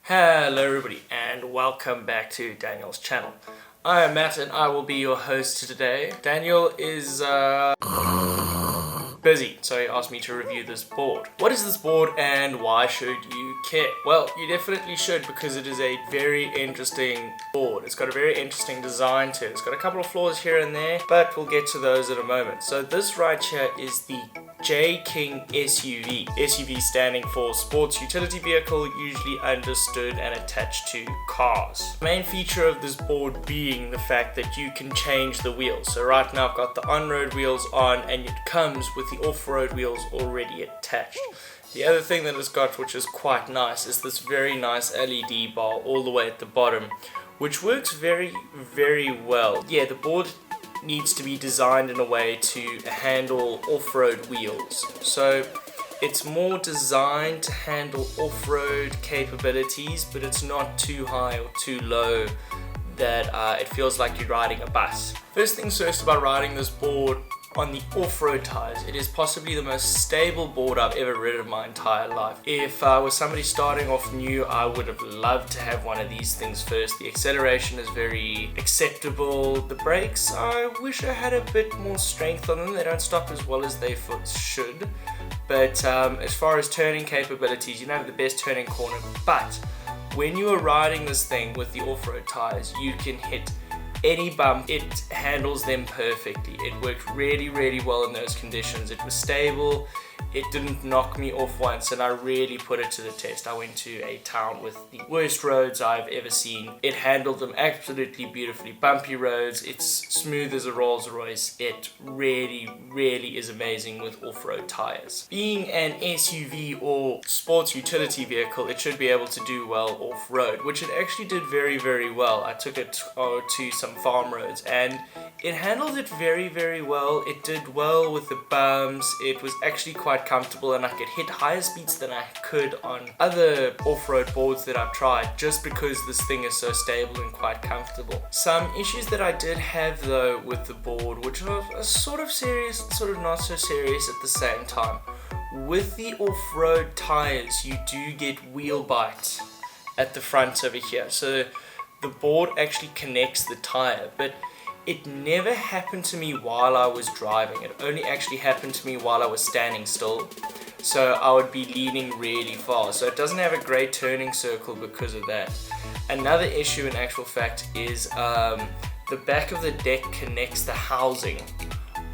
Hello everybody and welcome back to Daniel's channel. I am Matt and I will be your host today. Daniel is busy, so he asked me to review this board. What is this board and why should you care? Well, you definitely should because it is a very interesting board. It's got a very interesting design to it. It's got a couple of flaws here and there, but we'll get to those in a moment. So this right here is the JKing SUV. SUV standing for Sports Utility Vehicle, usually understood and attached to cars. The main feature of this board being the fact that you can change the wheels. So right now I've got the on-road wheels on and it comes with the off-road wheels already attached. The other thing that it's got, which is quite nice, is this very nice LED bar all the way at the bottom, which works very, very well. Yeah, the board needs to be designed in a way to handle off-road wheels. So it's more designed to handle off-road capabilities, but it's not too high or too low that it feels like you're riding a bus. First things first about riding this board on the off-road tires. It is possibly the most stable board I've ever ridden in my entire life. If I was somebody starting off new, I would have loved to have one of these things first. The acceleration is very acceptable. The brakes, I wish I had a bit more strength on them. They don't stop as well as they should. But as far as turning capabilities, you don't have the best turning corner. But when you are riding this thing with the off-road tires, you can hit any bump. It handles them perfectly. It worked really, really well in those conditions. It was stable. It didn't knock me off once, and I really put it to the test. I went to a town with the worst roads I've ever seen. It handled them absolutely beautifully. Bumpy roads, it's smooth as a Rolls Royce. It really, really is amazing with off-road tires. Being an SUV or sports utility vehicle, it should be able to do well off-road, which it actually did very, very well. I took it to some farm roads and it handled it very, very well. It did well with the bumps. It was actually quite comfortable and I could hit higher speeds than I could on other off-road boards that I've tried, just because this thing is so stable and quite comfortable. Some issues that I did have though with the board, which are sort of serious and sort of not so serious at the same time. With the off-road tires, you do get wheel bite at the front over here. So the board actually connects the tire, but it never happened to me while I was driving. It only actually happened to me while I was standing still. So I would be leaning really far. So it doesn't have a great turning circle because of that. Another issue in actual fact is the back of the deck connects the housing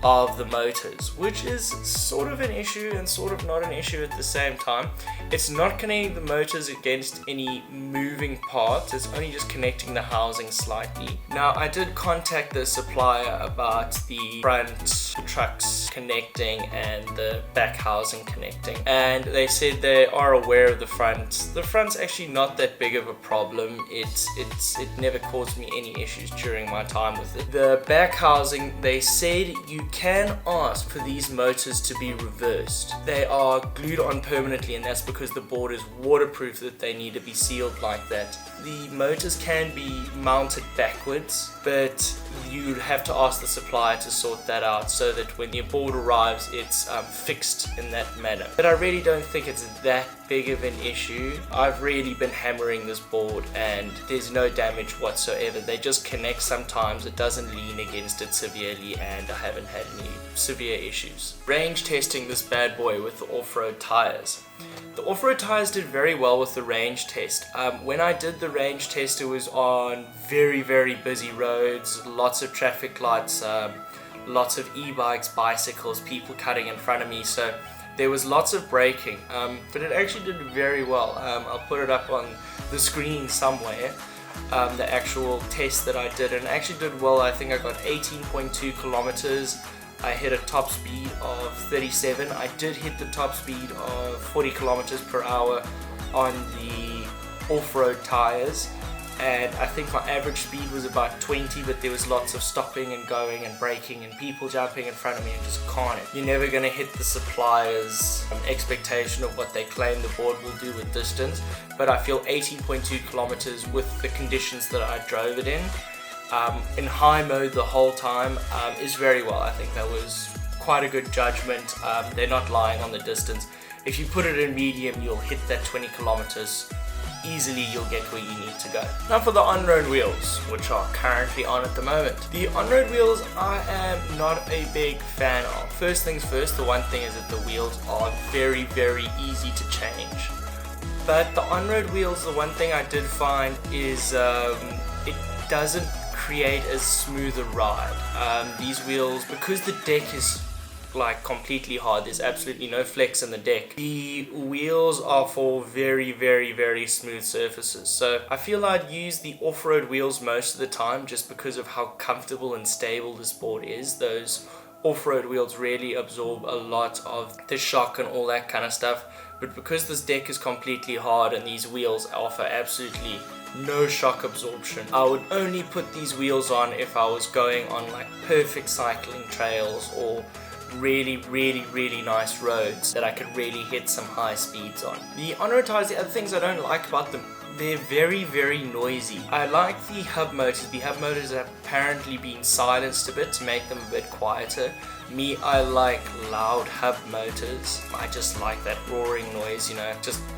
of the motors, which is sort of an issue and sort of not an issue at the same time. It's not connecting the motors against any moving parts, it's only just connecting the housing slightly. Now I did contact the supplier about the front trucks connecting and the back housing connecting, and they said they are aware of the front. The front's actually not that big of a problem. It never caused me any issues during my time with it. The back housing, they said you can ask for these motors to be reversed. They are glued on permanently, and that's because the board is waterproof, that they need to be sealed like that. The motors can be mounted backwards, but you'd have to ask the supplier to sort that out so that when your board arrives it's fixed in that manner. But I really don't think it's that big of an issue. I've really been hammering this board and there's no damage whatsoever. They just connect sometimes. It doesn't lean against it severely and I haven't had any severe issues. Range testing this bad boy with the off-road tires. The off-road tires did very well with the range test. When I did the range test, it was on very, very busy roads, lots of traffic lights, lots of e-bikes, bicycles, people cutting in front of me, so there was lots of braking, but it actually did very well. I'll put it up on the screen somewhere, the actual test that I did, and it actually did well. I think I got 18.2 kilometers. I hit a top speed of 37. I did hit the top speed of 40 kilometers per hour on the off-road tires, and I think my average speed was about 20, but there was lots of stopping and going and braking and people jumping in front of me and just carnage. You're never going to hit the supplier's expectation of what they claim the board will do with distance, but I feel 18.2 kilometers with the conditions that I drove it in high mode the whole time is very well. I think that was quite a good judgment. They're not lying on the distance. If you put it in medium, you'll hit that 20 kilometers easily you'll get where you need to go. Now for the on-road wheels, which are currently on at the moment. The on-road wheels I am not a big fan of. First things first, the one thing is that the wheels are very, very easy to change. But the on-road wheels, the one thing I did find is it doesn't create as smooth a ride. These wheels, because the deck is like completely hard, there's absolutely no flex in the deck, the wheels are for very, very, very smooth surfaces. So I feel I'd use the off-road wheels most of the time just because of how comfortable and stable this board is. Those off-road wheels really absorb a lot of the shock and all that kind of stuff, but because this deck is completely hard and these wheels offer absolutely no shock absorption, I would only put these wheels on if I was going on like perfect cycling trails or really, really, really nice roads that I could really hit some high speeds on. The on-road tires, the other things I don't like about them, they're very, very noisy. I like the hub motors. The hub motors have apparently been silenced a bit to make them a bit quieter. Me, I like loud hub motors. I just like that roaring noise, you know.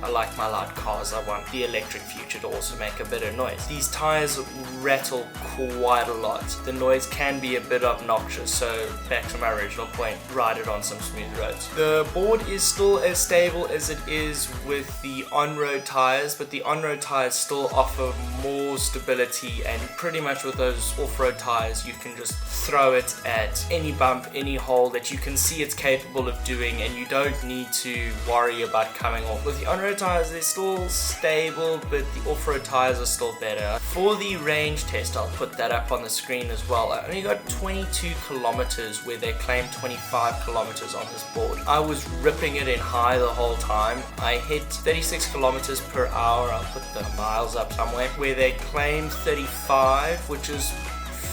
I like my loud cars. I want the electric future to also make a bit of noise. These tires rattle quite a lot. The noise can be a bit obnoxious, so back to my original point, ride it on some smooth roads. The board is still as stable as it is with the on-road tires, but the on-road tires still offer more stability, and pretty much with those off-road tires you can just throw it at any bump, any hole that you can see it's capable of doing, and you don't need to worry about coming off. With the on-road tires, they're still stable, but the off-road tires are still better. For the range test, I'll put that up on the screen as well. I only got 22 kilometers where they claim 25 kilometers on this board. I was ripping it in high the whole time. I hit 36 kilometers per hour. I'll put the miles up somewhere, where they claim 35, which is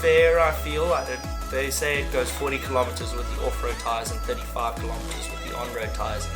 fair, I feel. They say it goes 40 kilometers with the off-road tires and 35 kilometers with the on-road tires.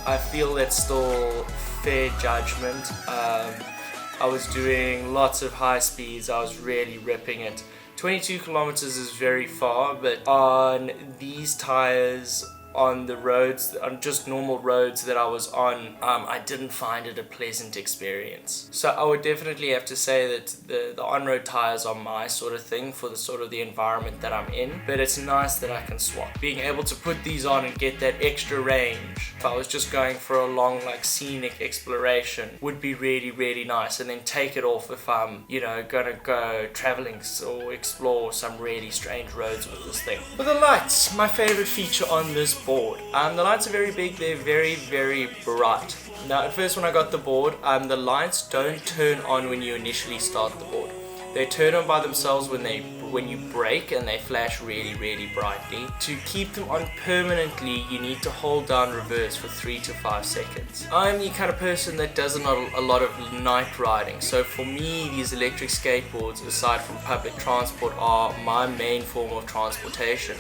I feel that's still fair judgment. I was doing lots of high speeds. I was really ripping it. 22 kilometers is very far, but on these tires, on the roads, on just normal roads that I was on, I didn't find it a pleasant experience. So I would definitely have to say that the on-road tires are my sort of thing for the sort of the environment that I'm in, but it's nice that I can swap. Being able to put these on and get that extra range, if I was just going for a long like scenic exploration, would be really, really nice, and then take it off if I'm, you know, gonna go traveling or explore some really strange roads with this thing. For the lights, my favorite feature on this board. The lights are very big, they're very, very bright. Now at first when I got the board, the lights don't turn on when you initially start the board. They turn on by themselves when you brake, and they flash really, really brightly. To keep them on permanently, you need to hold down reverse for 3 to 5 seconds. I'm the kind of person that does not a lot of night riding, so for me these electric skateboards, aside from public transport, are my main form of transportation.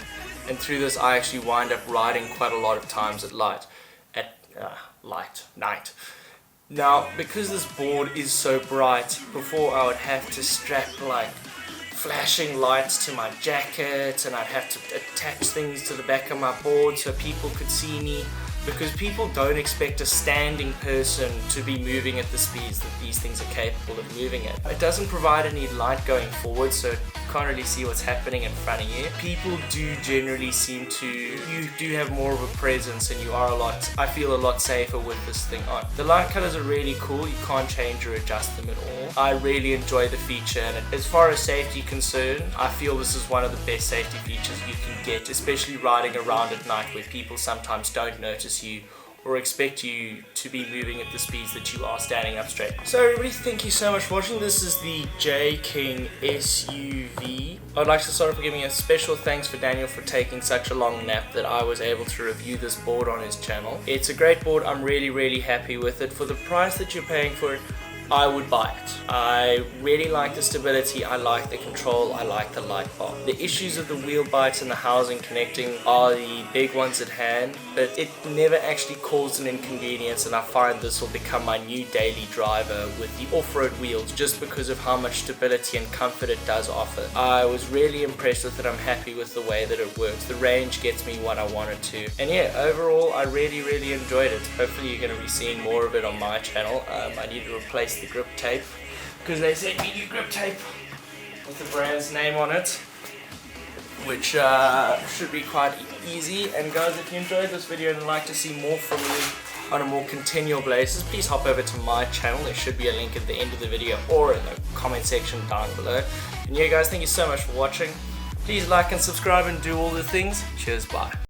And through this I actually wind up riding quite a lot of times at night. Now, because this board is so bright, before I would have to strap like flashing lights to my jacket, and I'd have to attach things to the back of my board so people could see me, because people don't expect a standing person to be moving at the speeds that these things are capable of moving at. It doesn't provide any light going forward, so you can't really see what's happening in front of you. People do generally seem to, you do have more of a presence, and you are I feel a lot safer with this thing on. The light colors are really cool, you can't change or adjust them at all. I really enjoy the feature, and as far as safety concerned, I feel this is one of the best safety features you can get, especially riding around at night where people sometimes don't notice you or expect you to be moving at the speeds that you are standing up straight. So everybody, thank you so much for watching. This is the JKing SUV. I'd like to start off by giving a special thanks for Daniel for taking such a long nap that I was able to review this board on his channel. It's a great board. I'm really, really happy with it. For the price that you're paying for it, I would buy it. I really like the stability, I like the control, I like the light bar. The issues of the wheel bites and the housing connecting are the big ones at hand, but it never actually caused an inconvenience, and I find this will become my new daily driver with the off-road wheels just because of how much stability and comfort it does offer. I was really impressed with it. I'm happy with the way that it works. The range gets me what I wanted to, and yeah, overall I really, really enjoyed it. Hopefully you're going to be seeing more of it on my channel. I need to replace replace the grip tape, because they sent me new grip tape with the brand's name on it, which should be quite easy. And guys, if you enjoyed this video and would like to see more from me on a more continual basis, please hop over to my channel. There should be a link at the end of the video or in the comment section down below. And yeah guys, thank you so much for watching. Please like and subscribe and do all the things. Cheers, bye.